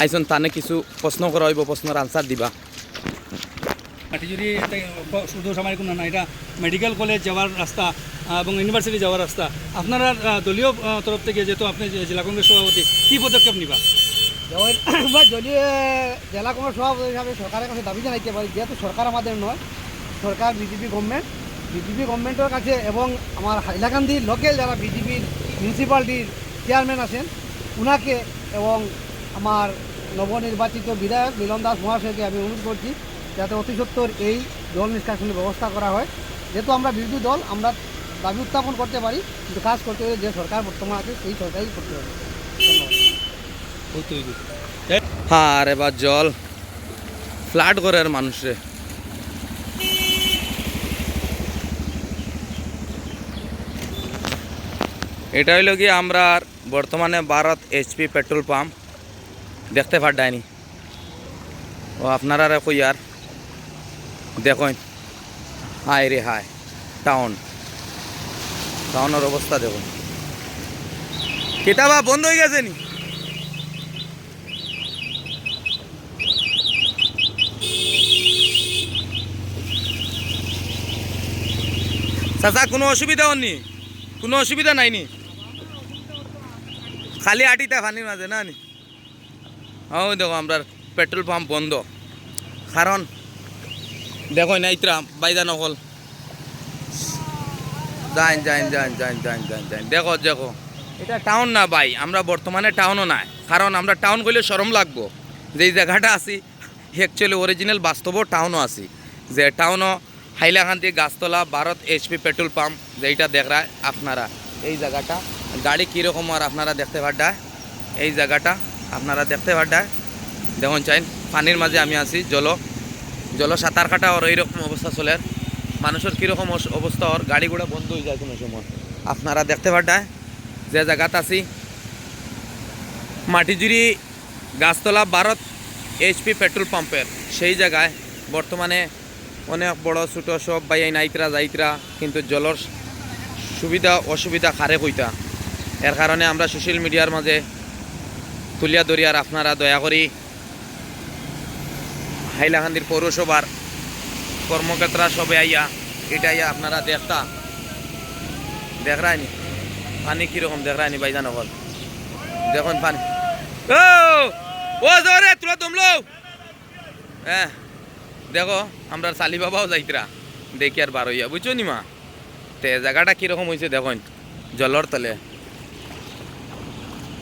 আইসন তানে কিছু প্রশ্ন করা হইব, প্রশ্নের আনসার দিবা। মাটিজুরি শুধু সাময়িক না, এটা মেডিকেল কলেজ যাওয়ার রাস্তা এবং ইউনিভার্সিটি যাওয়ার রাস্তা। আপনারা দলীয় তরফ থেকে যেহেতু আপনি জেলা কংগ্রেস সভাপতি, কী পদক্ষেপ নিবা? দলীয় জেলা কংগ্রেস সভাপতি হিসাবে সরকারের কাছে দাবি জানাইতে পারি, যেহেতু সরকার আমাদের নয়, সরকার বিজেপি গভর্নমেন্টের কাছে এবং আমার হাইলাকান্দির লোকাল যারা বিজেপির মিউনিসিপ্যালিটির চেয়ারম্যান আছেন উনাকে এবং আমার নবনির্বাচিত বিধায়ক মিলন দাস মহাশয়কে আমি অনুরোধ করছি যাতে অতি সত্বর এই জল নিষ্কাশনের ব্যবস্থা করা হয়। যেহেতু আমরা বিরোধী দল, আমরা দাবি উত্থাপন করতে পারি, কিন্তু কাজ করতে হলে যে সরকার বর্তমান আছে সেই সরকারই করতে হবে। ধন্যবাদ। হ্যাঁ রে বা জল ফ্লাড করে আর মানুষে। এটা হইল কি আমরা বর্তমানে ভারত এইচপি পেট্রোল পাম্প দেখতে পারডায়নি ও আপনারা কই আর দেখুন। হায় রে হায়, টাউনের অবস্থা দেখুন। কিতাবা বন্ধ হয়ে গেছে নি? চাচা কোনো অসুবিধা হননি? কোনো অসুবিধা নাইনি? খালি আটিটা পানির মাঝে না নি? ও দেখো আমরা পেট্রোল পাম্প বন্ধ, কারণ দেখো না ইতরা বাইদা নকল যাইন যাইন যাইন যাইন যাইন যাইন যাইন দেখো দেখো এটা টাউন না ভাই, আমরা বর্তমানে টাউনও নাই, কারণ আমরা টাউন করলে শরম লাগবো। যেই জায়গাটা আছি অ্যাকচুয়ালি অরিজিনাল বাস্তবও টাউনও আছি, যে টাউনও হাইলাকান্দি গাছতলা ভারত এইচপি পেট্রোল পাম্প যেইটা দেখায় আপনারা। এই জায়গাটা গাড়ি কীরকম আর আপনারা দেখতে পারডায়, এই জায়গাটা আপনারা দেখতে পারডায় দেখুন চাইন পানির মাঝে আমি আছি। জল সাঁতার কাটা ওর এইরকম অবস্থা চলে, মানুষের কীরকম অবস্থা ওর, গাড়ি ঘোড়া বন্ধ হয়ে যায় কোনো সময়। আপনারা দেখতে পারডায় যে জায়গাত আছি মাটিজুরি গাছতলা ভারত এইচপি পেট্রোল পাম্পের সেই জায়গায় বর্তমানে অনেক বড় ছোটো সব বাইয়াই নাইতরা যাইতরা, কিন্তু জলের সুবিধা অসুবিধা খারে কইতা। এর কারণে আমরা সোশ্যাল মিডিয়ার মাঝে তুলিয়া দরিয়ার আপনারা দয়া করি হাইলাকান্দির পৌরসভার কর্মকর্তারা সবে আইয়া এটা আইয়া আপনারা দেখরায়নি পানি কীরকম দেখরায়নি ভাইজান হল দেখুন পানি। ও জোরে তুলা তুমলো হ্যাঁ দেখো আমরা চালি বাবাও যাইতরা দেখি আর বার হইয়া বুঝছো নি মা, তে জায়গাটা কীরকম হয়েছে দেখুন জলের তলে।